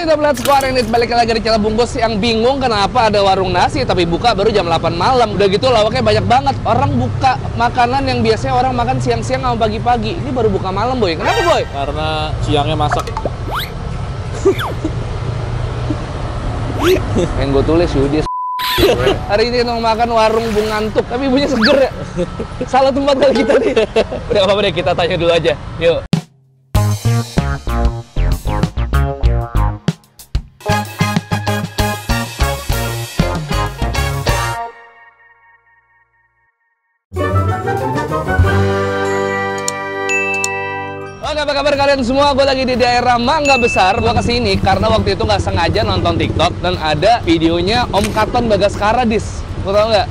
Sobat Let's Go, hari ini balik lagi di Cilebung Bos yang bingung kenapa ada warung nasi tapi buka baru jam 8 malam. Udah gitu lawaknya banyak banget. Orang buka makanan yang biasanya orang makan siang-siang sama pagi-pagi. Ini baru buka malam, Boy. Kenapa, Boy? Karena siangnya masak. Yang gue tulis Yudis. Hari ini kita mau makan warung Bung Ngantuk, tapi ibunya seger ya. Salah tempat kali kita nih. Udah apa-apa deh, kita tanya dulu aja. Yuk. Apa kabar kalian semua? Gue lagi di daerah Mangga Besar. Gue kesini karena waktu itu nggak sengaja nonton TikTok dan ada videonya Om Katon Bagaskara, Dis. Lo tau nggak?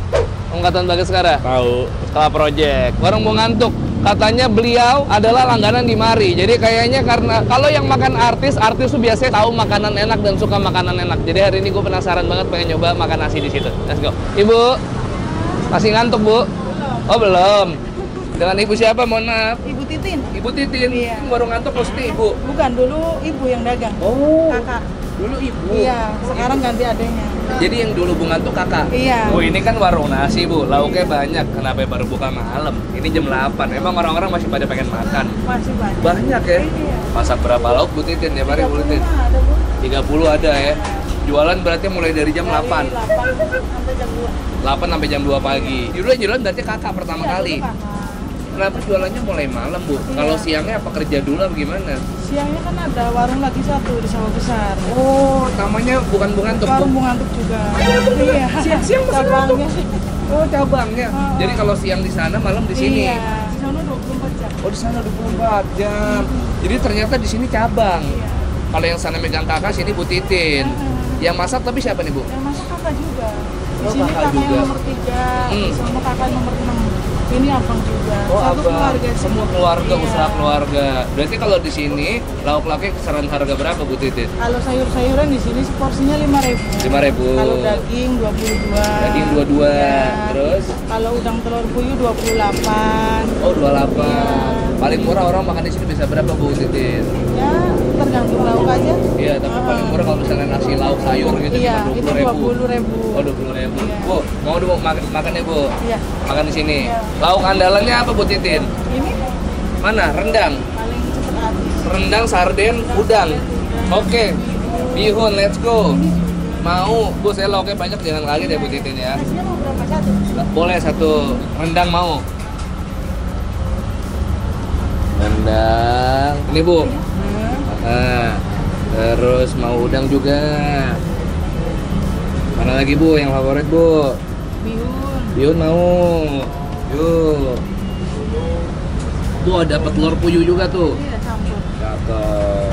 Om Katon Bagaskara? Tahu. Skala Project. Warung Bung Ngantuk. Katanya beliau adalah langganan di mari. Jadi kayaknya karena kalau yang makan artis tuh biasanya tahu makanan enak dan suka makanan enak. Jadi hari ini gue penasaran banget pengen nyoba makan nasi di situ. Let's go. Ibu, masih ngantuk, Bu? Oh, belum. Dengan ibu siapa? Mohon maaf. Ibu Titin. Ibu Titin. Iya. Warung Ngantuk pasti ibu. Bukan, dulu ibu yang dagang. Oh. Kakak. Dulu ibu. Iya, sekarang ganti adanya. Jadi yang dulu Bung Ngantuk kakak. Iya. Oh, ini kan warung nasi, Bu. Lauknya banyak. Kenapa baru buka malam? Ini jam 8. Emang orang-orang masih pada pengen makan? Masih banyak. Banyak ya? Iya. Masak berapa lauk Bu Titin? Ya, mari Bu Titin. 30 ada, Bu. 30 ada ya. Jualan berarti mulai dari jam 8. Dari 8 sampai jam 2. 8 sampai jam 2 pagi. Jualan berarti kakak pertama Iya, kali. dulu kakak. Kenapa jualannya mulai malam, Bu? Iya. Kalau siangnya apa kerja dulu apa gimana? Siangnya kan ada warung lagi satu di Sawah Besar. Oh, namanya bukan Bung Ngantuk, Bu. Warung Bung Ngantuk juga. Iya. Siang-siang masih cabangnya. Oh, cabangnya. Oh. Jadi kalau siang di sana, malam di sini. Iya, di sana 24 jam. Oh, di sana 24 jam. Jadi ternyata di sini cabang. Iya. Kalau yang sana megang kakak, sini Bu Titin. Yang masak tapi siapa nih, Bu? Yang masak kakak juga. Di Oh, sini kakak kakak juga. yang nomor 3, sama kakak nomor 6. Ini abang juga. Oh, Satu abang. keluarga sih. Semua keluarga, Iya. usaha keluarga. Berarti kalau di sini lauk-lauknya kisaran harga berapa, Bu Titin? Kalau sayur-sayuran di sini porsinya 5.000. 5.000. Kalau daging 22. Daging 22. Iya. Terus? Kalau udang telur puyuh 28. Oh, 28. Iya. Paling murah orang makan di sini bisa berapa, Bu Titin? Ya, tergantung lauk aja. Iya, tapi paling murah kalau misalnya nasi lauk sayur gitu Iya, cuma itu 20.000. 20.000. Oh, 20.000. Iya. Bu, mau dulu makannya, Bu? Iya. Makan di sini. Iya. Lauk andalannya apa, Bu Titin? Ini Mana? Rendang. paling cepat habis. Rendang, sarden, udang. Oke. Bihun, let's go. Mau, Bu, saya lauknya banyak, jangan kaget ya Bu Titin ya. Nasinya mau berapa satu? Boleh satu. Rendang mau. Rendang. Ini, Bu. Nah, terus mau udang juga. Mana lagi, Bu, yang favorit, Bu? Bihun. Bihun mau. Yuk. Bu, dapat telur puyuh juga tuh. Iya, campur. Cakep.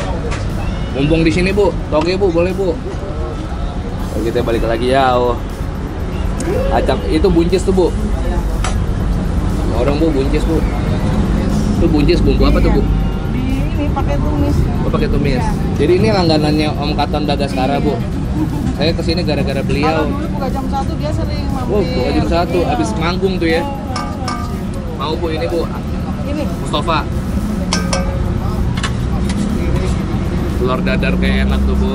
Mumpung di sini, Bu. Toge, Bu, boleh, Bu. Oh, kita balik lagi jauh. Acak itu buncis tuh, Bu. Orang, Bu, buncis, Bu. Itu buncis bumbu apa tuh, Bu? Di ini pakai tumis. Oh, pakai tumis. Iya. Jadi ini langganannya Om Katon Bagaskara, Bu. Saya kesini gara-gara Kalau beliau. dulu buka jam 1 dia sering mampir. Oh, buka jam 1 Iya. habis manggung tuh ya. Mau, Bu, ini, Bu. Ini Mustafa. Telur dadar kayak enak tuh, Bu.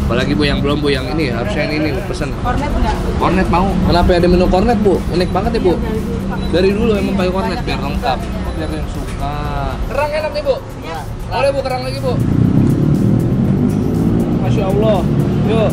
Apalagi, Bu, yang belum, Bu, yang ini harusnya yang ini pesen. kornet enggak? Kornet mau. Kenapa ada menu kornet, Bu? Unik banget ya, Bu. Dari dulu emang pakai kornet Banyak biar yang lengkap. Biar yang suka. Kerang enak nih, Bu. Iya. Boleh, Bu, kerang lagi, Bu. Masya Allah. Yuk.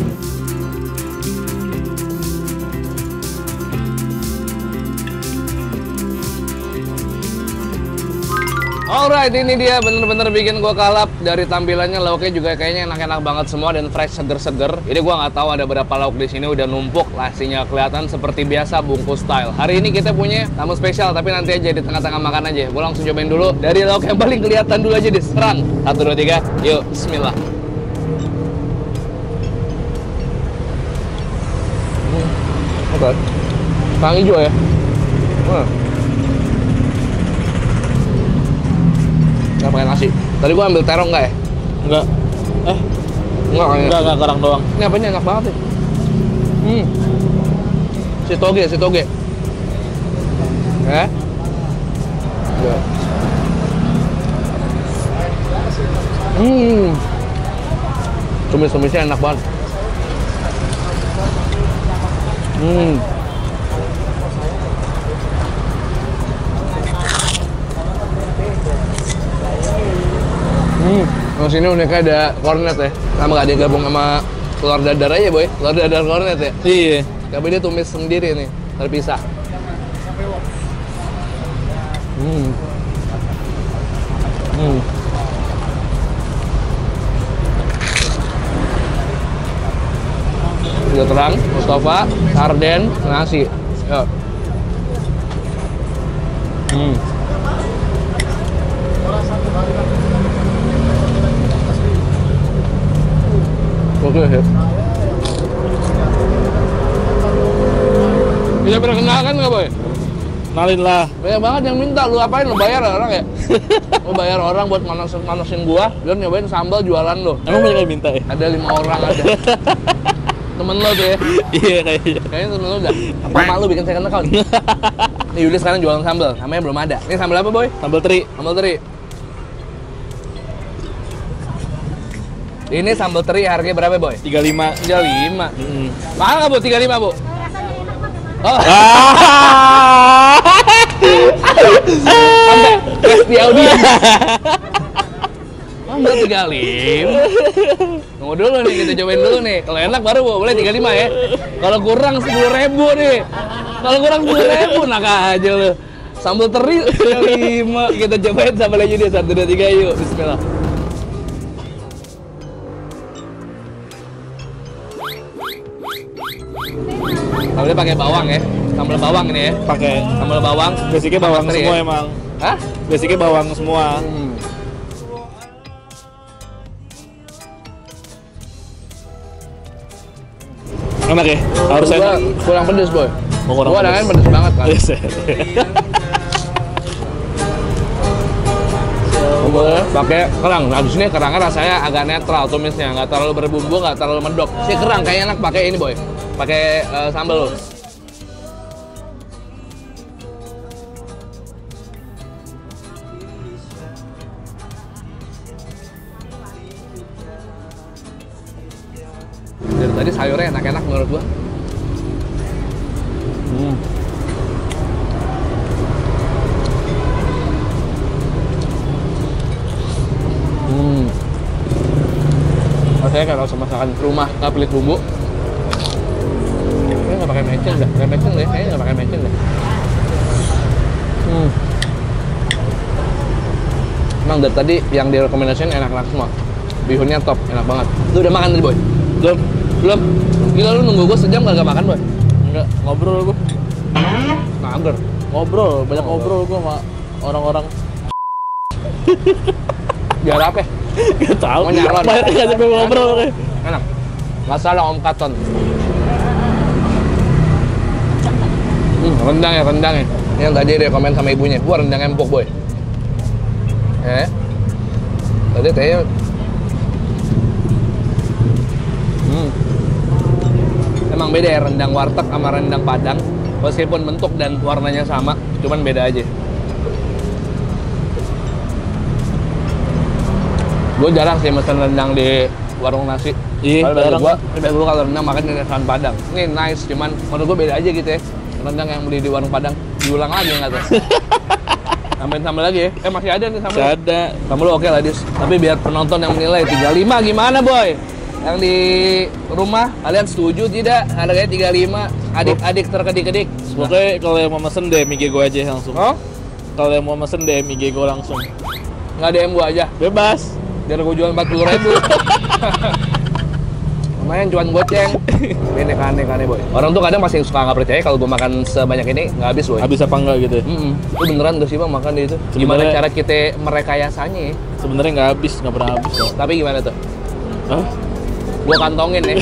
Alright, ini dia bener-bener bikin gua kalap. Dari tampilannya lauknya juga kayaknya enak-enak banget semua dan fresh, seger-seger. Jadi gua nggak tahu ada berapa lauk di sini udah numpuk. Nasinya kelihatan seperti biasa bungkus style. Hari ini kita punya tamu spesial tapi nanti aja di tengah-tengah makan aja. Gua langsung cobain dulu dari lauk yang paling kelihatan dulu aja, Dis. Serang. 1 2 3. Yuk, bismillah. Oke. Kang hijau ya. Nggak pakai nasi. Tadi gua ambil terong nggak ya? Enggak. Enggak kayaknya. Enggak kerang doang. Ini apanya enak banget ya? Si toge. Ya? Ya. Tumis-tumisnya enak banget. Di sini uniknya ada kornet ya. Kenapa nggak digabung sama telur dadar aja, Boy? Telur dadar kornet ya? Iya. Tapi dia tumis sendiri nih, terpisah. Udah terang, Mustafa, sarden, nasi. Yuk. Oke ya. Bisa perkenalkan nggak, Boy? Kenalin lah. Banyak banget yang minta, lu apain? Lu bayar orang ya? Lu bayar orang buat manasin gua, biar nyobain sambal jualan lu. Emang banyak yang minta ya? Ada 5 orang ada. Temen lo tuh ya? Iya kayaknya. Kayaknya temen lo udah. Apa mak lu bikin second account? Nih Yuli sekarang jualan sambal, namanya belum ada. Ini sambal apa, Boy? Sambal teri. Sambal teri. Ini sambal teri harganya berapa, Boy? 35. 35. Mahal nggak, Bu? 35, Bu? Oh. Sampai tes di audiens. Sambal 35. Tunggu dulu nih, kita cobain dulu nih. Kalau enak baru, Bu, boleh 35 ya. Kalau kurang 10.000 nih. Kalau kurang 10.000, nak aja lu. Sambal teri 35. Kita cobain sambal aja dia 1, 2, 3 yuk. Bismillah. Sambelnya pakai bawang ya, sambal bawang ini ya. Pakai. Sambal bawang. Basicnya bawang teri semua ya? emang. Hah? Basicnya bawang semua. Enak ya? Harus Gua enak. kurang pedes, Boy. Oh, kurang Gua pedes. kan pedes banget kan. Yes. Gua pakai kerang. Nah, di sini kerangnya rasanya agak netral tumisnya, nggak terlalu berbumbu, nggak terlalu medok. Si kerang kayaknya enak pakai ini, Boy. Pakai sambal lo. Dari tadi sayurnya enak-enak menurut gua. Rasanya kalau masakan rumah nggak pelit bumbu. Kayaknya nggak pakai mecin dah, kayaknya nggak pakai mecin deh. Emang dari tadi yang direkomendasiin enak-enak semua. Bihunnya top, enak banget. Lu udah makan tadi, Boy? Belum. Belum? Gila lu nunggu gua sejam kagak makan, Boy? Enggak, ngobrol gua. Mager. Ngobrol, banyak ngobrol gua sama orang-orang. Biar apa? Gak tahu. Mau nyalon. Banyak yang sampai ngobrol. Enak. Nggak salah Om Katon. Rendang ya. Ini yang tadi rekomen sama ibunya. Gua rendang empuk, Boy. Tadi tehnya. Emang beda ya rendang warteg sama rendang Padang. Meskipun bentuk dan warnanya sama, cuman beda aja. Gue jarang sih mesen rendang di warung nasi. Iya, jarang. Gue kalau rendang makan di restoran Padang. Ini nice, cuman menurut gue beda aja gitu ya. Rendang yang beli di warung Padang diulang lagi nggak tuh? Tambahin sambal lagi ya? Masih ada nih sambal. Masih ada. Sambal lu oke lah, Dis. Tapi biar penonton yang menilai 35 gimana, Boy? Yang di rumah kalian setuju tidak? Harganya 35, adik-adik terkedik-kedik. Pokoknya kalau yang mau mesen DM IG gue aja langsung. Oh? Kalau yang mau mesen DM IG gue langsung. Nggak DM gua aja. Bebas. Biar gue jual 40.000. Lumayan cuan goceng. Ini aneh-aneh, Boy. Orang tuh kadang masih suka nggak percaya kalau gue makan sebanyak ini nggak habis, Boy. Habis apa enggak gitu? Lu beneran gak sih, Bang, makan di itu? Gimana Sebenarnya- cara kita merekayasanya ya? Sebenarnya nggak habis, nggak pernah habis kok. Tapi gimana tuh? Hah? Gua kantongin ya.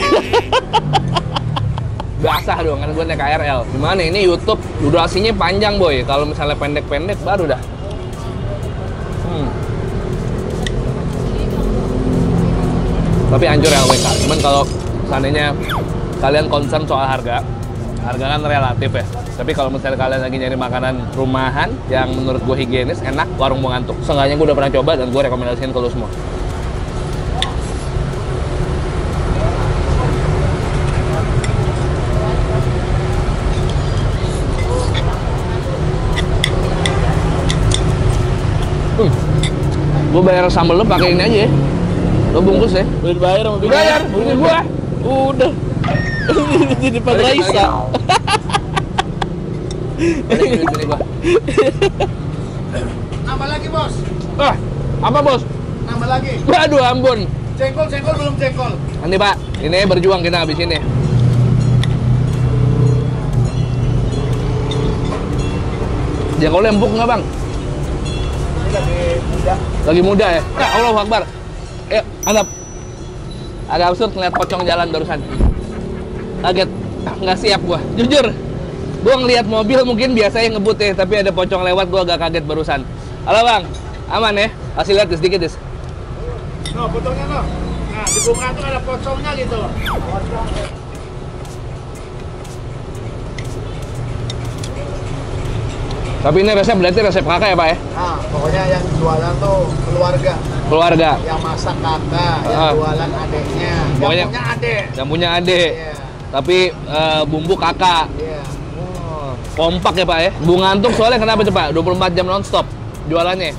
Basah dong, kan gue naik KRL. Gimana ini YouTube durasinya panjang, Boy. Kalau misalnya pendek-pendek baru dah. Tapi anjur LWK. Cuman kalau seandainya kalian concern soal harga kan relatif ya. Tapi kalau misalnya kalian lagi nyari makanan rumahan yang menurut gue higienis, enak, warung mau ngantuk. Seenggaknya gue udah pernah coba dan gue rekomendasiin ke lu semua. Gua bayar sambal lu pakai ini aja ya. Lu bungkus ya. Udah dibayar sama bini. Bayar, bini gua. Udah. Di depan Raisa. Balik duit bini gua. Nambah lagi bos. Ah, apa bos? Nambah lagi. Waduh ampun. Jengkol belum jengkol. Nanti Pak, ini berjuang kita habis ini. Jengkolnya empuk nggak Bang? Ini lagi muda. Lagi muda ya? Ya Allahu Akbar. Antap. Agak absurd ngeliat pocong jalan barusan. Kaget, nggak siap gua. Jujur, gua ngeliat mobil mungkin biasanya ngebut ya, tapi ada pocong lewat gua agak kaget barusan. Halo Bang, aman ya? Kasih lihat sedikit Dis. No, potongnya no. Nah, di bunga tuh ada pocongnya gitu. Tapi ini resep berarti resep kakak ya Pak ya? Nah, pokoknya yang jualan tuh keluarga. Keluarga. Yang masak kakak, yang jualan adeknya. Pokoknya- Yang punya adek. Yang punya adik. Iya. Tapi bumbu kakak. Iya. Kompak ya Pak ya? Bunga Antuk soalnya kenapa tuh Pak? 24 jam nonstop jualannya?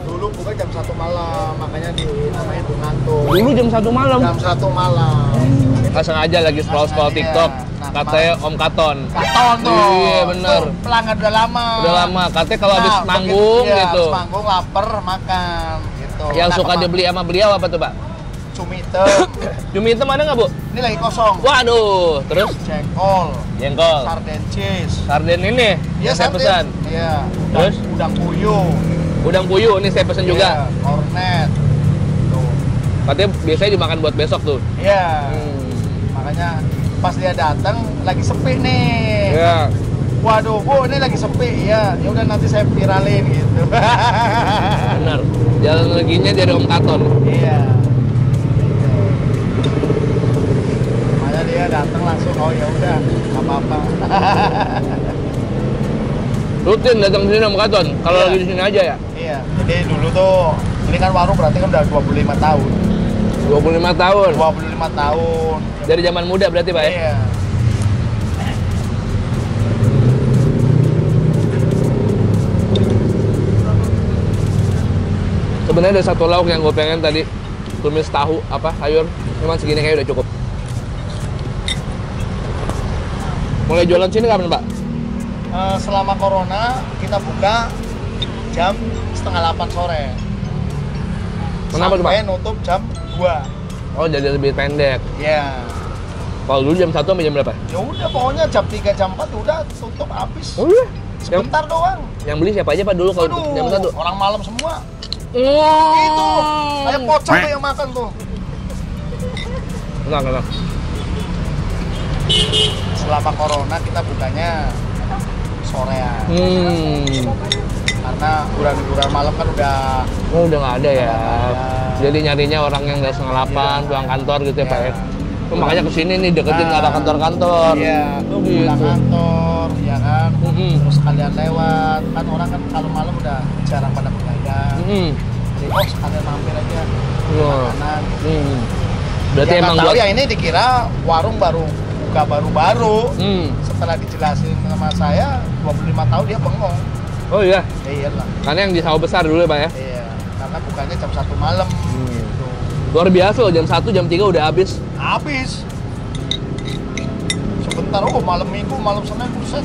Dulu buka jam 1 malam, makanya namanya Bungantuk. Dulu jam 1 malam. Jam 1 malam. Nggak sengaja lagi scroll-scroll Iya. TikTok. Nah, Katanya Om Katon. Katon tuh. Iya bener. Tuh, pelanggan udah lama. Udah lama. Katanya kalau habis Nah, manggung begitu, iya, gitu. habis manggung lapar makan gitu. Yang Nah, suka dibeli sama beliau apa tuh Pak? cumi hitam. Cumi hitam ada nggak Bu? Ini lagi kosong. Waduh. Terus Jengkol, jengkol. sarden cheese. Sarden ini Iya, yang saya sarden. pesan. Iya. Terus? Udang puyuh. Udang puyuh ini saya pesan juga. Iya, kornet. Tuh. Katanya biasanya dimakan buat besok tuh. Iya. Makanya pas dia datang lagi sepi nih. Iya. Waduh, Bu, ini lagi sepi. Ya, ya udah nanti saya viralin gitu. Benar. Jalan leginya dari Om Katon. Iya. Makanya dia datang langsung, oh ya udah, nggak apa-apa. Rutin datang ke sini Om Katon. Kalau Iya. lagi di sini aja ya. Iya. Jadi dulu tuh ini kan warung berarti kan udah 25 tahun. 25 tahun. 25 tahun. Dari zaman muda berarti Pak ya? Iya. Sebenarnya ada satu lauk yang gue pengen tadi, tumis tahu apa sayur, cuman segini kayak udah cukup. Mulai jualan sini kapan Pak? Selama corona kita buka jam setengah 8 sore. Kenapa tuh Pak? Sampai nutup jam 2. Oh jadi lebih pendek. Iya. Kalau dulu jam 1 sampai jam berapa? Ya udah pokoknya jam 3 jam 4 udah tutup habis. Oh iya. Sebentar doang. Yang beli siapa aja Pak dulu kalau Aduh, jam 1? orang malam semua. Oh. Itu kayak pocong tuh yang makan tuh. Enggak. Selama corona kita bukanya sorean. Karena hiburan malam kan udah Oh udah nggak ada ya. ada. Jadi nyarinya orang yang nggak setengah 8, pulang kantor gitu ya Pak ya. Iya. Oh, makanya kesini nih deketin Nah. arah kantor-kantor. Iya, Oh, pulang gitu. kantor, ya kan. Mm-mm. Terus kalian lewat, kan orang kan kalau malam udah jarang pada begadang. Jadi oh sekalian mampir aja Wah. makanan. Berarti Ya, emang nggak tahu buat ya ini dikira warung baru buka baru-baru. Setelah dijelasin sama saya 25 tahun dia bengong. Oh iya, Ya iyalah. karena yang di sawah besar dulu ya Pak ya. Iya, karena bukannya jam 1 malam. Gitu. Luar biasa loh, jam 1, jam 3 udah habis. Habis. Sebentar, oh malam minggu, malam Senin, buset.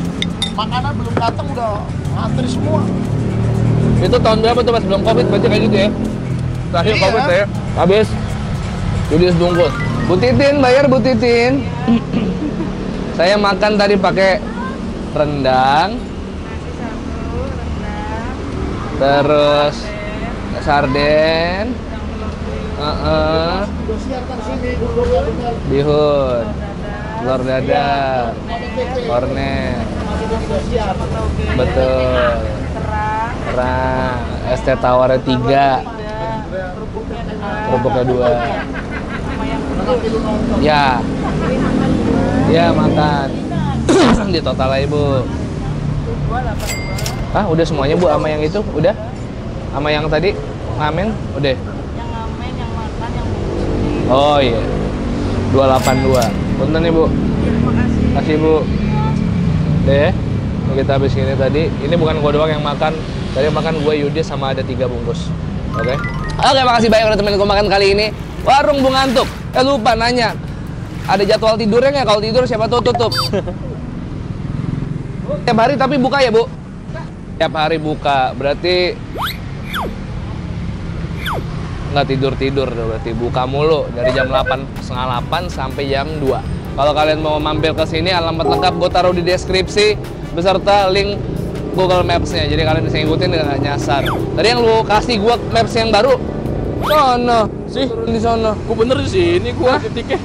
Makanan belum datang udah ngantri semua. Itu tahun berapa tuh Pak sebelum Covid berarti kayak gitu ya? Terakhir Iya. Covid ya. Habis. Judis bungkus. Bu Titin, bayar Bu Titin. Saya makan tadi pakai rendang, terus sarden, bihun, telur dadar, kornet, betul, kerang, es teh tawarnya 3, kerupuknya 2. Ya, ya makan. Di total aja Bu. Ah, udah semuanya Bu, sama yang itu, udah? Sama yang tadi, ngamen, udah? Yang ngamen, yang makan, yang bungkus. Oh iya, 282. Punten nih Bu. Terima kasih. Kasih Bu. Deh, kita habis ini tadi. Ini bukan gua doang yang makan. Tadi makan gua Yudis sama ada 3 bungkus. Oke? Oke, makasih banyak udah temenin gue makan kali ini. Warung Bung Antuk. Lupa nanya, ada jadwal tidurnya nggak? Kalau tidur siapa tuh tutup? Tiap hari tapi buka ya, Bu? Tiap hari buka, berarti nggak tidur-tidur, berarti buka mulu dari jam 8, setengah 8 sampai jam 2. Kalau kalian mau mampir ke sini, alamat lengkap gue taruh di deskripsi beserta link Google Maps-nya, jadi kalian bisa ngikutin dan nggak nyasar. Tadi yang lu kasih gue maps yang baru, sono Sih, turun di sono. gua bener di sini gua titiknya.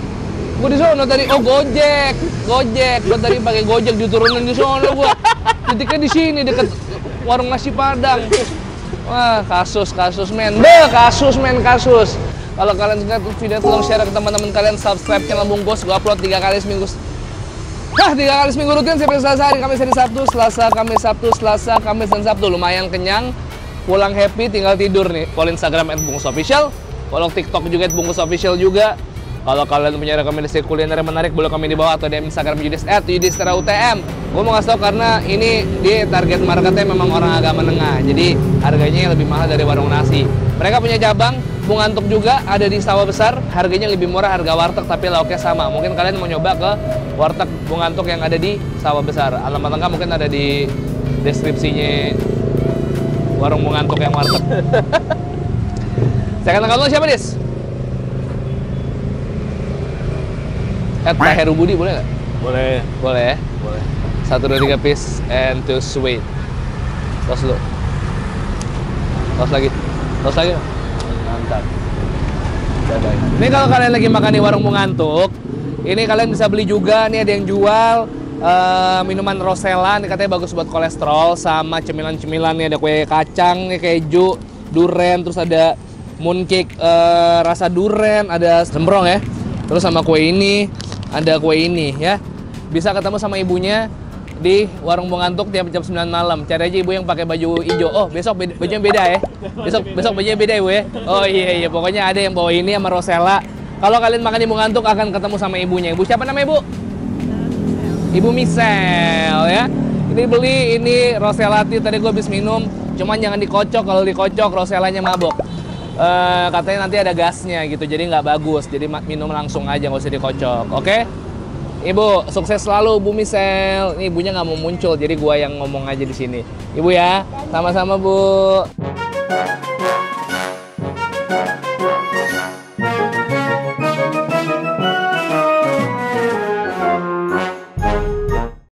Gue di sono tadi, oh Gojek. Gue tadi pakai Gojek diturunin di sono gue. Titiknya di sini deket warung nasi Padang. Wah, kasus men. Kasus. Kalau kalian suka video tolong share ke teman-teman kalian, subscribe channel Bungkus. Gue upload 3 kali seminggu. 3 kali seminggu rutin, sampai Selasa, hari Kamis, hari Sabtu, Selasa, Kamis, Sabtu, Selasa, Kamis, dan Sabtu. Lumayan kenyang, pulang happy, tinggal tidur nih. Follow Instagram @bungkusofficial, follow TikTok juga @bungkusofficial juga. Kalau kalian punya rekomendasi kuliner yang menarik, boleh komen di bawah atau DM Instagram Yudis @yudistirautm. Gue mau ngasih tau karena ini di target marketnya memang orang agak menengah, jadi harganya lebih mahal dari warung nasi. Mereka punya cabang Bung Antuk juga ada di Sawah Besar, harganya lebih murah harga warteg tapi lauknya sama. Mungkin kalian mau nyoba ke warteg Bung Antuk yang ada di Sawah Besar. Alamat lengkap mungkin ada di deskripsinya warung Bung Antuk yang warteg. Saya katakan lo siapa, Dis? Pak Heru Budi boleh nggak? Boleh. Boleh ya? Boleh. 1, 2, 3 peace and to sweet. Tos dulu. Tos lagi. Mantap. Dadah. Ini kalau kalian lagi makan di warung Bung Antuk, ini kalian bisa beli juga. Nih ada yang jual minuman Rosella, ini katanya bagus buat kolesterol, sama cemilan-cemilan. Nih ada kue kacang, nih keju, durian, terus ada mooncake rasa durian, ada sembrong ya. Terus sama kue ini, ada kue ini ya. Bisa ketemu sama ibunya di warung Bung Antuk tiap jam 9 malam. Cari aja ibu yang pakai baju hijau. Oh, besok bajunya beda ya. Besok bajunya beda ibu ya. Oh iya, pokoknya ada yang bawa ini sama Rosella. Kalau kalian makan di Bung Antuk akan ketemu sama ibunya. Ibu siapa namanya, Bu? Ibu Michelle ya. Ini beli ini Rosella tea, tadi gue habis minum. Cuman jangan dikocok, kalau dikocok Rosellanya mabok. Katanya nanti ada gasnya gitu, jadi nggak bagus. Jadi minum langsung aja, nggak usah dikocok. Oke? Ibu, sukses selalu Bu Michelle. Ini ibunya nggak mau muncul, jadi gua yang ngomong aja di sini. Ibu ya, sama-sama Bu.